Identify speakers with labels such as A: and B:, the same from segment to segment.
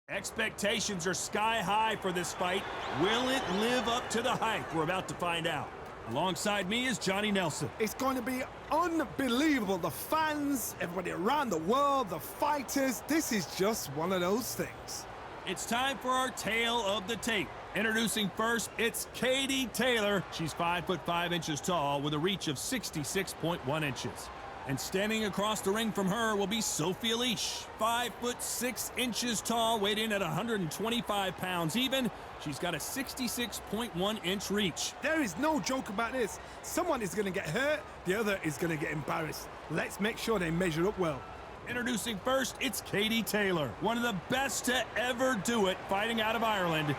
A: Expectations are sky high for this fight. Will it live up to the hype? We're about to find out. Alongside me is Johnny Nelson.
B: It's going to be unbelievable. The fans, everybody around the world, the fighters. This is just one of those things.
A: It's time for our tale of the tape. Introducing first, it's Katie Taylor. She's 5'5" tall with a reach of 66.1 inches. And standing across the ring from her will be Sophie Alisch, 5'6" tall, weighed in at 125 pounds even. She's got a 66.1-inch reach.
B: There is no joke about this. Someone is going to get hurt, the other is going to get embarrassed. Let's make sure they measure up well.
A: Introducing first, it's Katie Taylor, one of the best to ever do it, fighting out of Ireland.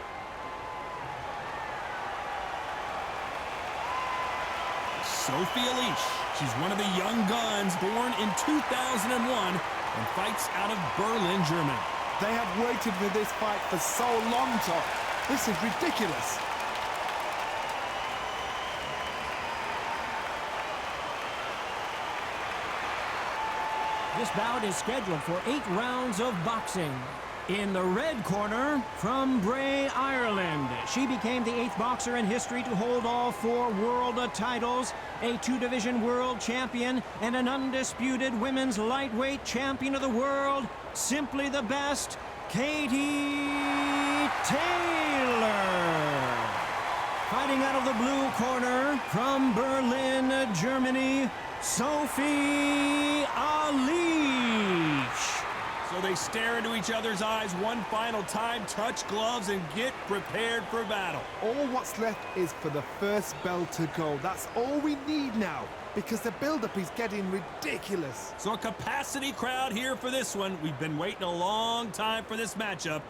A: Sophie Alisch. She's one of the young guns, born in 2001 and fights out of Berlin, Germany.
B: They have waited for this fight for so long, Tom. This is ridiculous.
C: This bout is scheduled for 8 rounds of boxing. In the red corner, from Bray, Ireland, she became the 8th boxer in history to hold all 4 world titles, a 2-division world champion, and an undisputed women's lightweight champion of the world. Simply the best, Katie Taylor. Fighting out of the blue corner, from Berlin, Germany, Sophie Alisch.
A: So they stare into each other's eyes one final time, touch gloves, and get prepared for battle.
B: All what's left is for the first bell to go. That's all we need now, because the build-up is getting ridiculous.
A: So a capacity crowd here for this one. We've been waiting a long time for this matchup,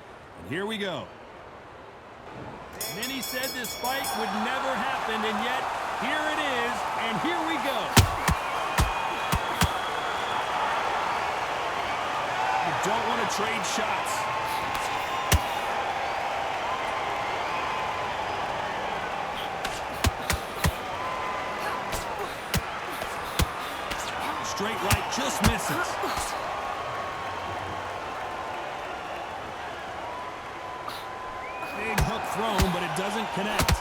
A: and here we go. Many said this fight would never happen, and yet here it is, and here we go. Don't want to trade shots. Straight right just misses. Big hook thrown, but it doesn't connect.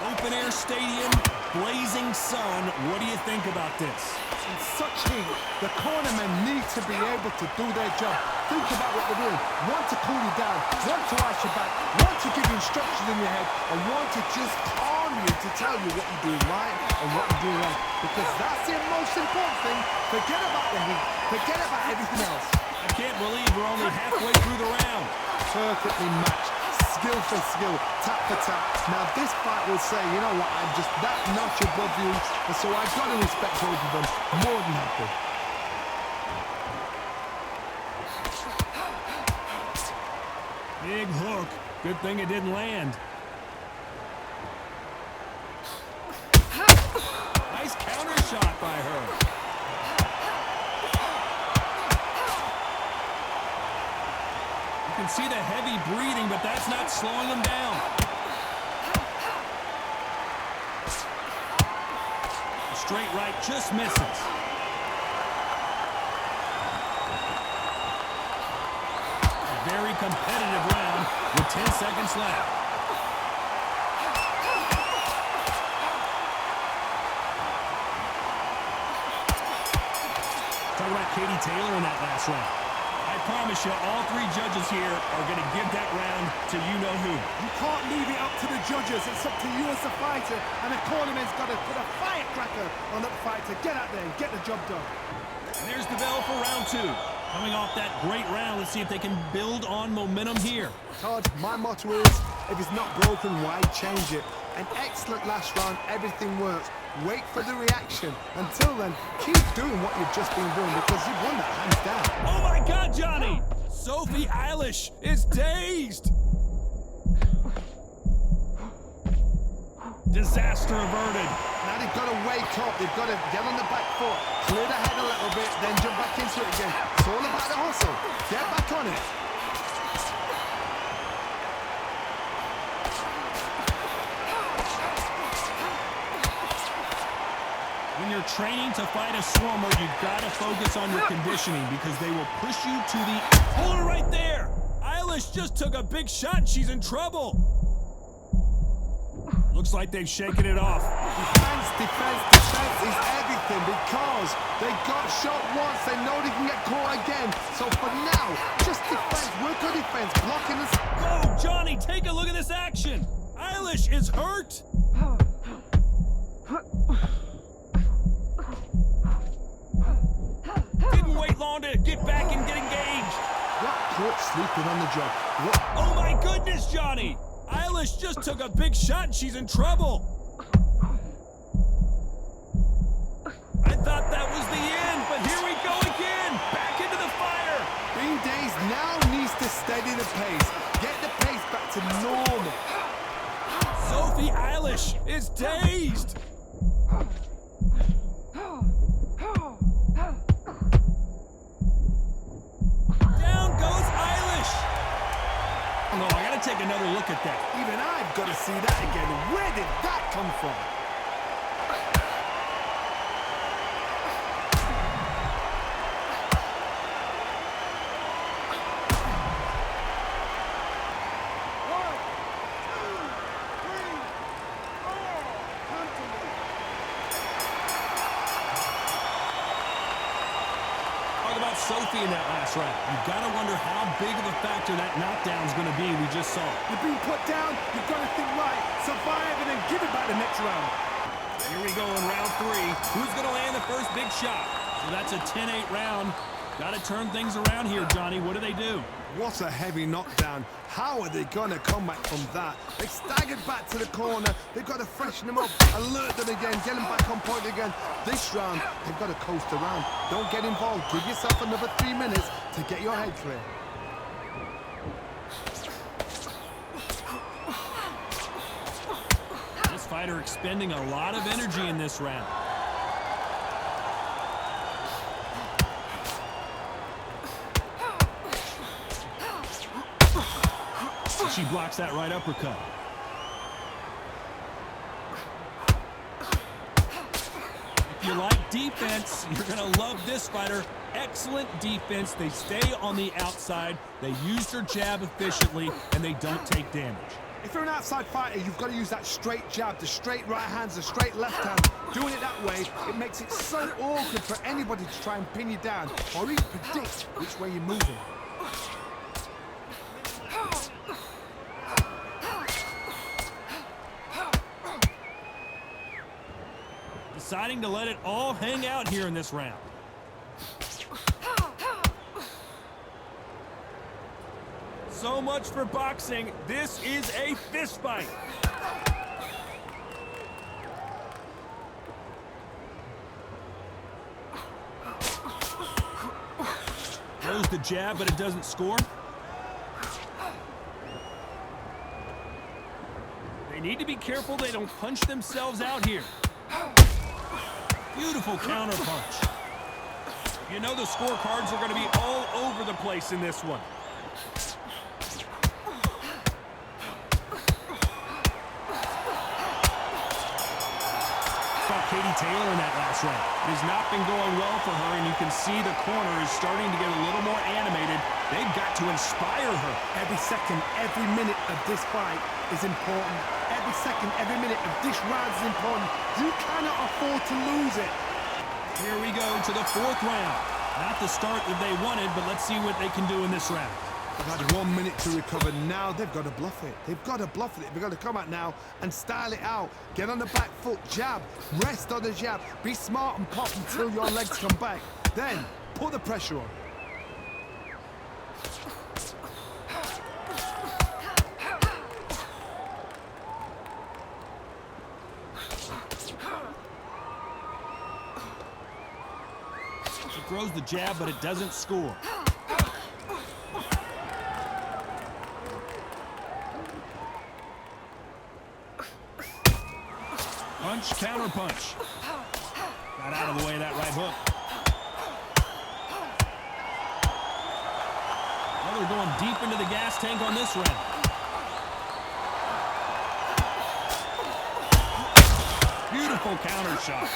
A: Open-air stadium, blazing sun. What do you think about this?
B: In such heat, the cornermen need to be able to do their job. Think about what they're doing. One to cool you down, one to ice you back, one to give you instructions in your head, and one to just calm you to tell you what you're doing right and what you're doing wrong. Because that's the most important thing. Forget about the heat. Forget about everything else.
A: I can't believe we're only halfway through the round.
B: Perfectly matched. Skill for skill, tap for tap. Now this fight will say, you know what, I'm just that notch above you, and so I've got to respect both of them more than happy.
A: Big hook. Good thing it didn't land. Nice counter shot by her. You can see the heavy breathing, but that's not slowing him down. Straight right just misses. A very competitive round with 10 seconds left. Talk about Katie Taylor in that last round. I promise you, all 3 judges here are going to give that round to you-know-who.
B: You can't leave it up to the judges. It's up to you as a fighter, and the cornerman's got to put a firecracker on that fighter. Get out there and get the job done.
A: And there's the bell for round 2. Coming off that great round, let's see if they can build on momentum here.
B: Todd, my motto is, if it's not broken, why change it? An excellent last round, everything works. Wait for the reaction. Until then, keep doing what you've just been doing, because you've won that hands down.
A: Oh my God, Johnny! Sophie Alisch is dazed! Disaster averted.
B: Now they've got to wake up. They've got to get on the back foot, clear the head a little bit, then jump back into it again. It's all about the hustle. Get back on it.
A: When you're training to fight a swimmer, you've got to focus on your conditioning because they will push you to the... Hold it right there! Alisch just took a big shot and she's in trouble. Looks like they've shaken it off.
B: Defense is everything because they got shot once. They know they can get caught again. So for now, just defense. Work on defense. Blocking this.
A: Whoa, Johnny, take a look at this action. Alisch is hurt. Didn't wait long to get back and get engaged.
B: What caught sleeping on the job? What?
A: Oh my goodness, Johnny! Alisch just took a big shot and she's in trouble. I thought that was the end, but here we go again. Back into the fire.
B: Bean Days now needs to steady the pace. Get the pace back to normal.
A: Sophie Alisch is dazed. Down goes Alisch. No, I gotta take another look at that.
B: Even I've got to see that again. Where did that come from?
A: Sophie in that last round. You've got to wonder how big of a factor that knockdown's going to be we just saw.
B: You've been put down, you've got to think right, survive and then give it back the next round.
A: Here we go in round 3. Who's going to land the first big shot? So that's a 10-8 round. Got to turn things around here, Johnny. What do they do?
B: What a heavy knockdown. How are they going to come back from that? They staggered back to the corner. They've got to freshen them up, alert them again, get them back on point again. This round, they've got to coast around. Don't get involved. Give yourself another 3 minutes to get your head clear.
A: This fighter expending a lot of energy in this round. She blocks that right uppercut. If you like defense, you're going to love this fighter. Excellent defense. They stay on the outside. They use their jab efficiently, and they don't take damage.
B: If you're an outside fighter, you've got to use that straight jab, the straight right hands, the straight left hand. Doing it that way, it makes it so awkward for anybody to try and pin you down or even predict which way you're moving.
A: Deciding to let it all hang out here in this round. So much for boxing. This is a fist fight. Throws the jab, but it doesn't score. They need to be careful they don't punch themselves out here. Beautiful counter punch. You know the scorecards are going to be all over the place in this one. Katie Taylor in that last round. It has not been going well for her, and you can see the corner is starting to get a little more animated. They've got to inspire her.
B: Every second, every minute of this fight is important. Every second, every minute of this round is important. You cannot afford to lose it.
A: Here we go to the 4th round. Not the start that they wanted, but let's see what they can do in this round.
B: They've had 1 minute to recover. Now they've got to bluff it. They've got to bluff it. They've got to come out now and style it out. Get on the back foot, jab, rest on the jab. Be smart and pop until your legs come back. Then put the pressure on.
A: She throws the jab, but it doesn't score. Punch, counter punch. Got out of the way of that right hook. Well, they're going deep into the gas tank on this round. Beautiful counter shot.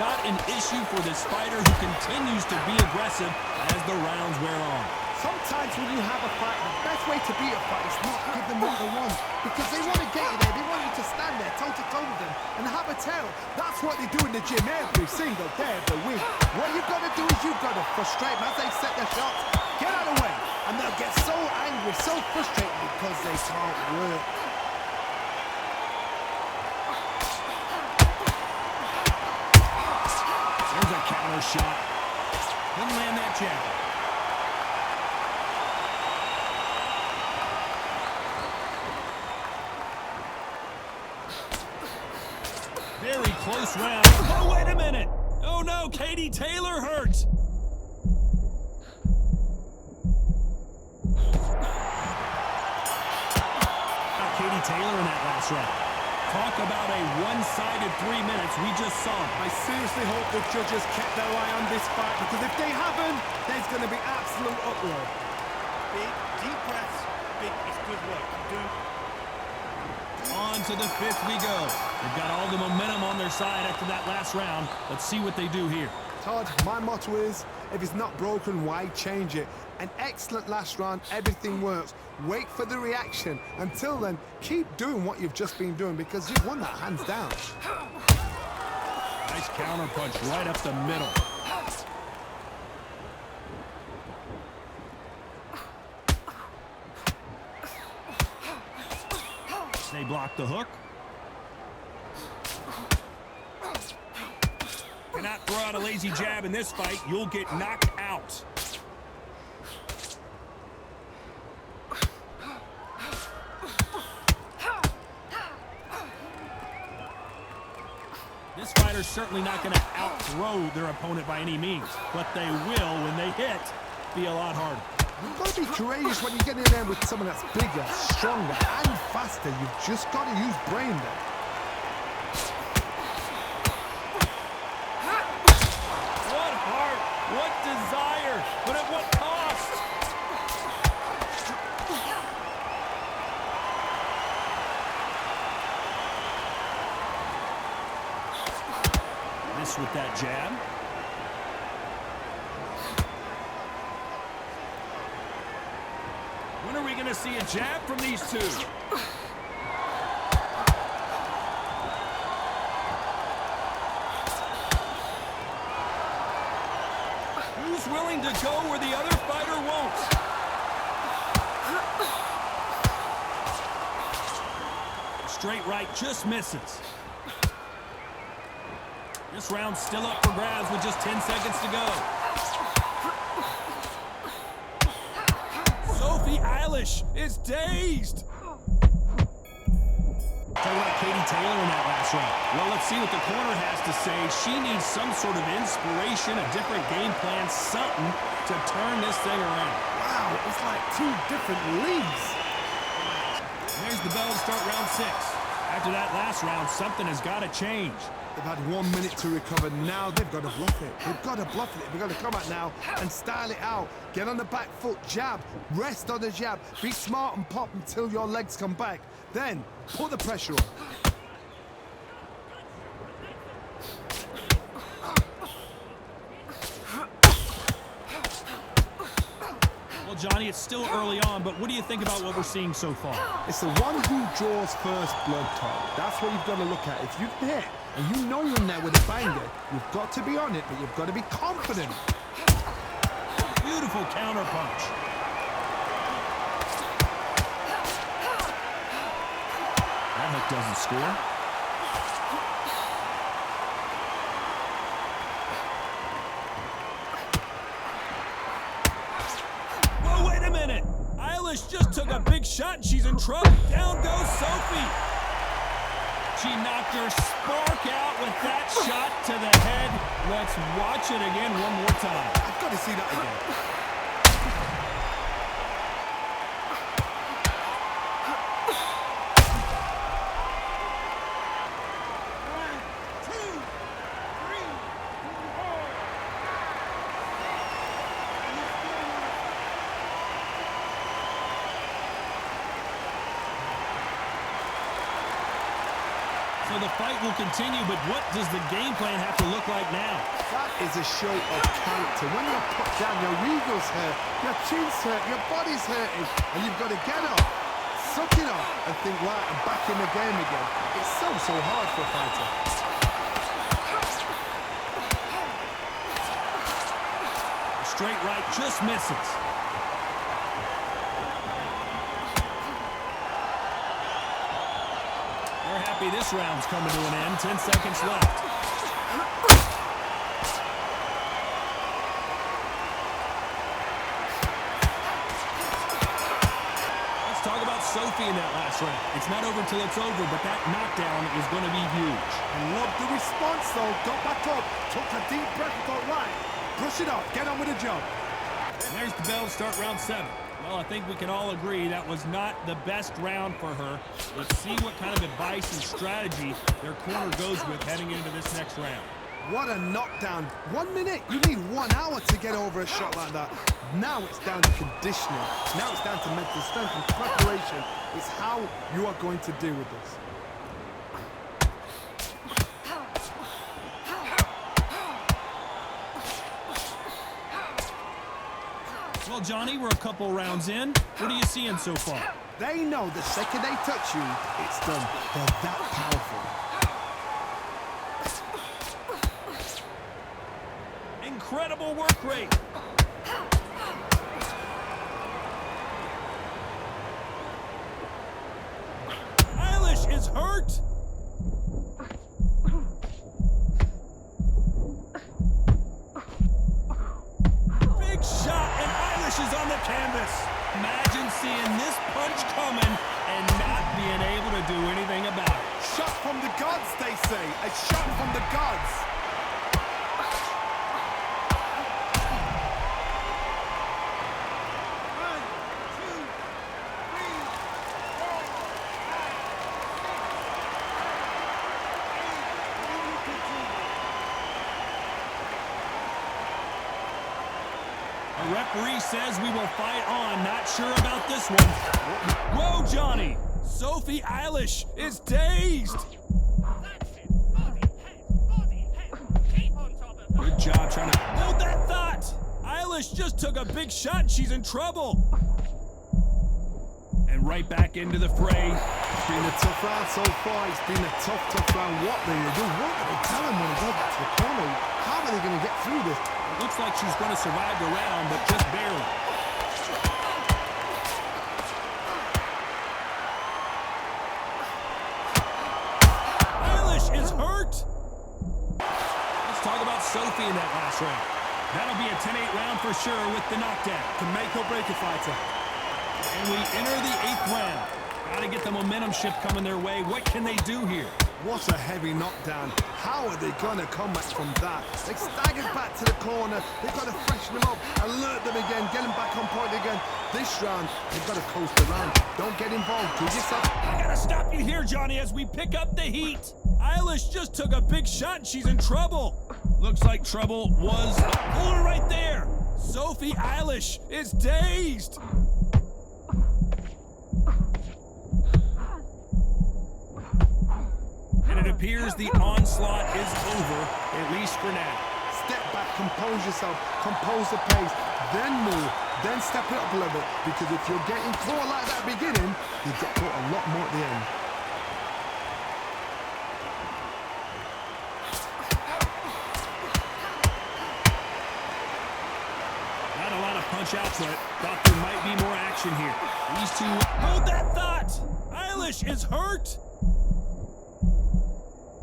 A: not an issue for this fighter who continues to be aggressive as the rounds wear on.
B: Sometimes when you have a fight, the best way to beat a fight is not give them what they want. Because they want to get you there, they want you to stand there toe-to-toe with them and have a tail. That's what they do in the gym every single day of the week. What you've got to do is you've got to frustrate them as they set their shots. Get out of the way. And they'll get so angry, so frustrated because they can't work.
A: There's a counter shot. Didn't land that jab. Very close round. Oh, wait a minute. Oh, no, Katie Taylor hurt. Katie Taylor in that last round. Talk about a one-sided 3 minutes we just saw.
B: I seriously hope the judges kept their eye on this fight, because if they haven't, there's going to be absolute uproar.
D: Big, deep breaths. Big is good work. You're doing...
A: On to the fifth we go. They've got all the momentum on their side after that last round. Let's see what they do here.
B: Todd, my motto is, if it's not broken, why change it? An excellent last round, everything works. Wait for the reaction. Until then, keep doing what you've just been doing, because you've won that hands down.
A: Nice counter punch right up the middle. They block the hook. Cannot throw out a lazy jab in this fight. You'll get knocked out. This fighter's certainly not going to outthrow their opponent by any means, but they will, when they hit, be a lot harder.
B: You've got to be courageous when you get in there with someone that's bigger, stronger, and faster. You've just got to use brain there.
A: What heart, what desire, but at what cost? Miss with that jab. When are we going to see a jab from these two? Who's willing to go where the other fighter won't? Straight right just misses. This round's still up for grabs with just 10 seconds to go. Sophie Alisch is dazed. Talk about Katie Taylor in that last round. Well, let's see what the corner has to say. She needs some sort of inspiration, a different game plan, something to turn this thing around.
B: Wow, it's like two different leagues.
A: There's the bell to start round 6. After that last round, something has got to change.
B: They've had 1 minute to recover. Now they've got to bluff it. They've got to bluff it. They've got to come out now and style it out. Get on the back foot, jab, rest on the jab. Be smart and pop until your legs come back. Then put the pressure on.
A: Well, Johnny, it's still early on, but what do you think about what we're seeing so far?
B: It's the one who draws first blood, Todd. That's what you've got to look at. If you hit and you know you're in there with a banger, you've got to be on it, but you've got to be confident.
A: Beautiful counter punch. That hook doesn't score. Whoa, wait a minute. Alisch just took a big shot and she's in trouble. Down goes Sophie. She knocked her spark out with that shot to the head. Let's watch it again one more time.
B: I've got to see that again.
A: So the fight will continue, but what does the game plan have to look like now?
B: That is a show of character. When you're put down, your ego's hurt, your chin's hurt, your body's hurting, and you've got to get up, suck it up, and think, right, I'm back in the game again. It's so hard for a fighter.
A: Straight right just misses. They're happy this round's coming to an end. 10 seconds left. Let's talk about Sophie in that last round. It's not over till it's over, but that knockdown is going to be huge.
B: I love the response, though. Got back up, took a deep breath, and thought, right, brush it off, get on with the job.
A: And there's the bell to start round 7. Well, I think we can all agree that was not the best round for her. Let's see what kind of advice and strategy their corner goes with heading into this next round.
B: What a knockdown. 1 minute. You need 1 hour to get over a shot like that. Now it's down to conditioning. Now it's down to mental strength and preparation. It's how you are going to deal with this.
A: Well, Johnny, we're a couple rounds in. What are you seeing so far?
B: They know the second they touch you, it's done. They're that powerful.
A: Incredible work rate. Alisch is hurt. Big shot, and Alisch is on the canvas. Imagine seeing this punch coming and not being able to do anything about it.
B: Shot from the gods, they say. A shot from the gods.
A: The referee says we will fight on. Not sure about this one. Whoa, Johnny! Sophie Alisch is dazed. Good job trying to hold that thought. Alisch just took a big shot. She's in trouble. And right back into the fray.
B: It's been a tough round so far. It's been a tough round. What they do, what do they tell them when they go back to the corner? How are they going to get through this?
A: It looks like she's going to survive the round, but just barely. Alisch is hurt. Let's talk about Sophie in that last round. That'll be a 10-8 round for sure with the knockdown.
B: Can make or break a fighter.
A: And we enter the 8th round. Got to get the momentum shift coming their way. What can they do here?
B: What a heavy knockdown. How are they going to come back from that? They staggered back to the corner. They've got to freshen them up, alert them again, get them back on point again. This round, they've got to coast around. Don't get involved. Do yourself.
A: I got to stop you here, Johnny, as we pick up the heat. Alisch just took a big shot and she's in trouble. Looks like trouble was pull her right there. Sophie Alisch is dazed. And it appears the onslaught is over, at least for now.
B: Step back, compose yourself, compose the pace, then move, then step it up a level. Because if you're getting caught like that at the beginning, you get caught a lot more at the end.
A: Not a lot of punch outs, but thought there might be more action here. These two, hold that thought! Alisch is hurt!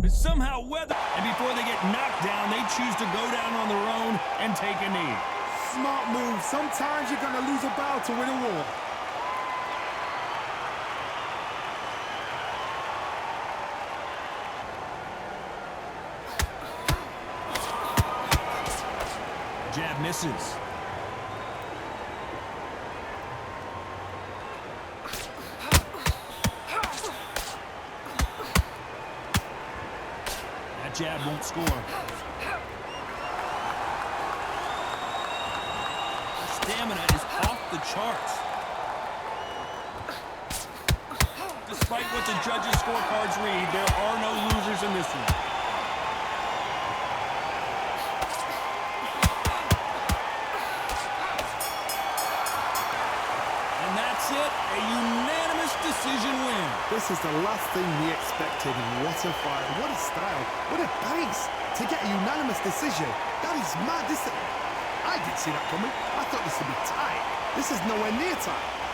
A: But somehow weather, and before they get knocked down, they choose to go down on their own and take a knee.
B: Smart move. Sometimes you're going to lose a battle to win a war.
A: Jab misses. That jab won't score. Stamina is off the charts. Despite what the judges' scorecards read, there are no losers in this one. And that's it, a unanimous decision win.
B: This is the last thing we expected. What a fight, what a style, what a pace to get a unanimous decision. That is mad. I didn't see that coming. I thought this would be tight. This is nowhere near tight.